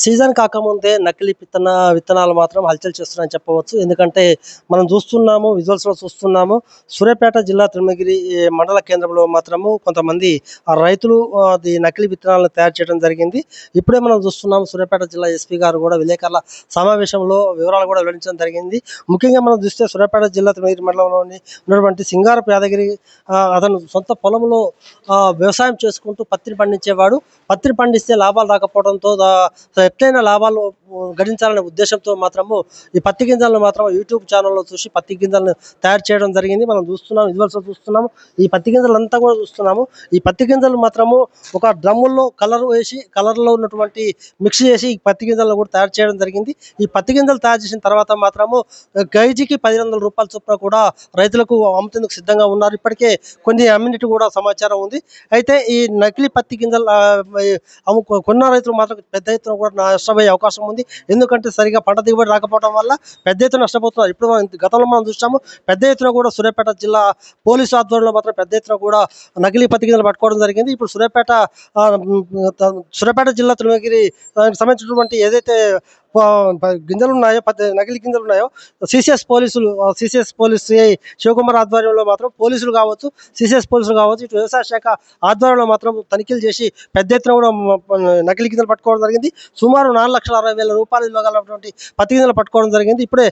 Season కాకముందే నకిలీ విత్తనాలు మాత్రం హల్చల్ చేస్తున్నాయని చెప్పవచ్చు. ఎందుకంటే మనం చూస్తున్నాము, విజువల్స్‌లో చూస్తున్నాము. సూర్యాపేట జిల్లా తిరుమలగిరి మండల కేంద్రంలో మాత్రము కొంతమంది రైతులు అది నకిలీ విత్తనాలను తయారు చేయడం జరిగింది. ఇప్పుడే మనం చూస్తున్నాము సూర్యాపేట జిల్లా ఎస్పీ గారు కూడా విలేకరుల సమావేశంలో వివరాలు కూడా వెల్లడించడం జరిగింది. ముఖ్యంగా మనం చూస్తే సూర్యాపేట జిల్లా తిరుమలగిరి మండలంలోని ఉన్నటువంటి సింగారపు యాదగిరి అతను సొంత పొలంలో వ్యవసాయం చేసుకుంటూ పత్తిని పండించేవాడు. పత్తిని పండిస్తే లాభాలు రాకపోవడంతో ఎట్లైనా లాభాలు గడించాలనే ఉద్దేశంతో మాత్రము ఈ పత్తి గింజలను మాత్రం యూట్యూబ్ ఛానల్లో చూసి పత్తి గింజలను తయారు చేయడం జరిగింది. మనం చూస్తున్నాం, విజువల్స్ చూస్తున్నాము. ఈ పత్తి గింజలంతా కూడా చూస్తున్నాము. ఈ పత్తి గింజలు మాత్రము ఒక డ్రమ్ముల్లో కలర్ వేసి కలర్లో ఉన్నటువంటి మిక్స్ చేసి ఈ పత్తి గింజలను కూడా తయారు చేయడం జరిగింది. ఈ పత్తి గింజలు తయారు చేసిన తర్వాత మాత్రము కేజీకి 1,500 రూపాయల చొప్పున కూడా రైతులకు అమ్ముతుందుకు సిద్ధంగా ఉన్నారు. ఇప్పటికే కొన్ని అమ్మినట్టు కూడా సమాచారం ఉంది. అయితే ఈ నకిలీ పత్తి గింజలు కొన్న రైతులు మాత్రం పెద్ద ఎత్తున కూడా నష్టపోయే అవకాశం ఉంది. ఎందుకంటే సరిగా పంట దిగుబడి రాకపోవడం వల్ల పెద్ద ఎత్తున నష్టపోతున్నారు. ఇప్పుడు గతంలో మనం చూసాము, పెద్ద ఎత్తున కూడా సూర్యాపేట జిల్లా పోలీసు ఆధ్వర్యంలో మాత్రం పెద్ద ఎత్తున కూడా నకిలీ పత్తి గింజలు పట్టుకోవడం జరిగింది. ఇప్పుడు సూర్యాపేట జిల్లా తిరుమలగిరి సంబంధించినటువంటి ఏదైతే గింజలు ఉన్నాయో, నకిలీ గింజలు ఉన్నాయో, సిసిఎస్ పోలీసు సిఐ శివకుమార్ ఆధ్వర్యంలో మాత్రం పోలీసులు కావచ్చు, సిసిఎస్ పోలీసులు కావచ్చు, ఇటు వ్యవసాయ శాఖ ఆధ్వర్యంలో మాత్రం తనిఖీలు చేసి పెద్ద ఎత్తున కూడా నకిలీ గింజలు పట్టుకోవడం జరిగింది. సుమారు 4,60,000 రూపాయలు ఇవ్వగలటువంటి పత్తి గింజలు పట్టుకోవడం జరిగింది. ఇప్పుడే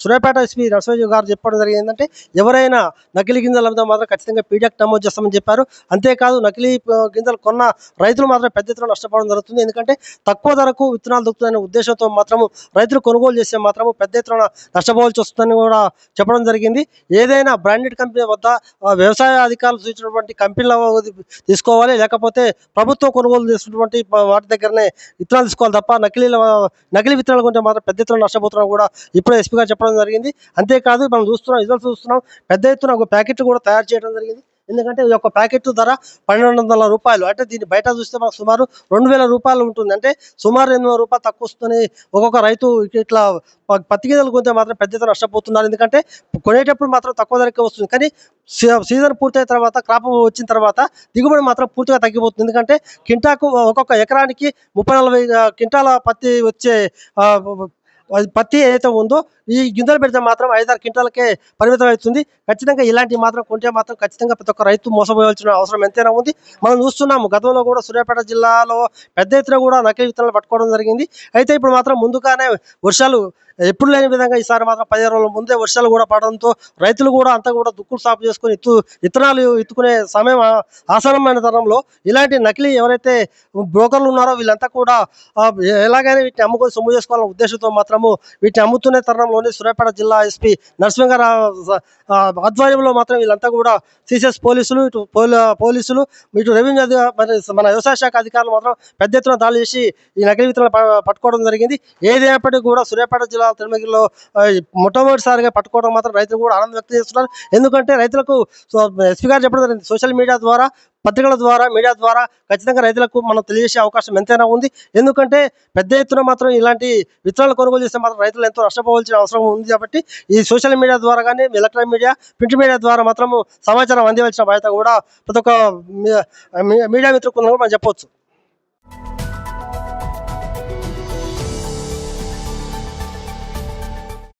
సూర్యాపేట ఎస్పీ నరసింహ గారు చెప్పడం జరిగింది. ఏంటంటే ఎవరైనా నకిలీ గింజలు అమ్మితే మాత్రం ఖచ్చితంగా పీడియాక్ నమోదు చేస్తామని చెప్పారు. అంతేకాదు నకిలీ గింజలు కొన్న రైతులు మాత్రం పెద్ద ఎత్తున నష్టపోవడం జరుగుతుంది. ఎందుకంటే తక్కువ ధరకు విత్తనాలు దొరుకుతాయనే ఉద్దేశంతో మాత్రము రైతులు కొనుగోలు చేస్తే మాత్రము పెద్ద ఎత్తున నష్టపోవాల్సి వస్తుందని కూడా చెప్పడం జరిగింది. ఏదైనా బ్రాండెడ్ కంపెనీ వద్ద వ్యవసాయ అధికారులు సూచించినటువంటి కంపెనీల తీసుకోవాలి, లేకపోతే ప్రభుత్వం కొనుగోలు చేసినటువంటి వాటి దగ్గరనే విత్తనాలు తీసుకోవాలి తప్ప నకిలీ విత్తనాలు కొంటే మాత్రం పెద్ద ఎత్తున నష్టపోతున్నాం కూడా ఇప్పుడే ఎస్పీ గారు చెప్పడం జరిగింది. అంతేకాదు మనం రిజల్ట్స్ చూస్తున్నాం, పెద్ద ఎత్తున ఒక ప్యాకెట్ కూడా తయారు చేయడం జరిగింది. ఎందుకంటే ఈ యొక్క ప్యాకెట్ ధర 1,200 రూపాయలు. అంటే దీన్ని బయట చూస్తే మనకు సుమారు 2,000 రూపాయలు ఉంటుంది. అంటే సుమారు 800 రూపాయలు తక్కువ వస్తుంది. ఒక్కొక్క రైతు ఇట్లా పత్తి గింజలు కొంటే మాత్రం పెద్ద ఎత్తున నష్టపోతున్నారు. ఎందుకంటే కొనేటప్పుడు మాత్రం తక్కువ ధరకే వస్తుంది, కానీ సీజన్ పూర్తయిన తర్వాత, క్రాప్ వచ్చిన తర్వాత దిగుబడి మాత్రం పూర్తిగా తగ్గిపోతుంది. ఎందుకంటే ఒక్కొక్క ఎకరానికి 30-40 క్వింటాల పత్తి వచ్చే పత్తి ఏదైతే ఉందో ఈ గింజలు పెడితే మాత్రం 5-6 క్వింటాలకే పరిమితం అవుతుంది. ఖచ్చితంగా ఇలాంటివి మాత్రం కొంటే మాత్రం ఖచ్చితంగా ప్రతి ఒక్క రైతు మోసపోవాల్సిన అవసరం ఎంతైనా ఉంది. మనం చూస్తున్నాము, గతంలో కూడా సూర్యాపేట జిల్లాలో పెద్ద ఎత్తున కూడా నకిలీ విత్తనాలు పట్టుకోవడం జరిగింది. అయితే ఇప్పుడు మాత్రం ముందుగానే వర్షాలు ఎప్పుడు లేని విధంగా ఈసారి మాత్రం 15 రోజుల ముందే వర్షాలు కూడా పడడంతో రైతులు కూడా అంతా కూడా దుక్కులు సాపు చేసుకొని విత్తనాలు ఎత్తుకునే సమయం ఆసన్నమైన తరంలో ఇలాంటి నకిలీ ఎవరైతే బ్రోకర్లు ఉన్నారో వీళ్ళంతా కూడా ఎలాగైనా వీటిని అమ్ముకొని సొమ్ము చేసుకోవాలనే ఉద్దేశంతో మాత్రము వీటిని అమ్ముతున్న తరుణంలోనే సూర్యాపేట జిల్లా ఎస్పీ నరసింహ గారు ఆధ్వర్యంలో మాత్రం వీళ్ళంతా కూడా సిసిఎస్ పోలీసులు, ఇటు రెవెన్యూ మన వ్యవసాయ శాఖ అధికారులు మాత్రం పెద్ద ఎత్తున దాడి చేసి ఈ నకిలీ విత్తనాలు పట్టుకోవడం జరిగింది. ఏదైనప్పటికీ కూడా సూర్యాపేట జిల్లా తిరుమలగిరిలో మొట్టమొదటిసారిగా పట్టుకోవడం మాత్రం రైతులు కూడా ఆనందం వ్యక్తం చేస్తున్నారు. ఎందుకంటే రైతులకు ఎస్పీ గారు చెప్పడం జరిగింది, సోషల్ మీడియా ద్వారా, పత్రికల ద్వారా, మీడియా ద్వారా ఖచ్చితంగా రైతులకు మనం తెలియజేసే అవకాశం ఎంతైనా ఉంది. ఎందుకంటే పెద్ద ఎత్తున మాత్రం ఇలాంటి విత్తనాలు కొనుగోలు చేస్తే మాత్రం రైతులు ఎంతో నష్టపోవాల్సిన అవసరం ఉంది. కాబట్టి ఈ సోషల్ మీడియా ద్వారా కానీ, ఎలక్ట్రానిక్ మీడియా, ప్రింట్ మీడియా ద్వారా మాత్రం సమాచారం అందించవలసిన బాధ్యత కూడా ప్రతి ఒక్క మీడియా మిత్రులకు మనం చెప్పవచ్చు.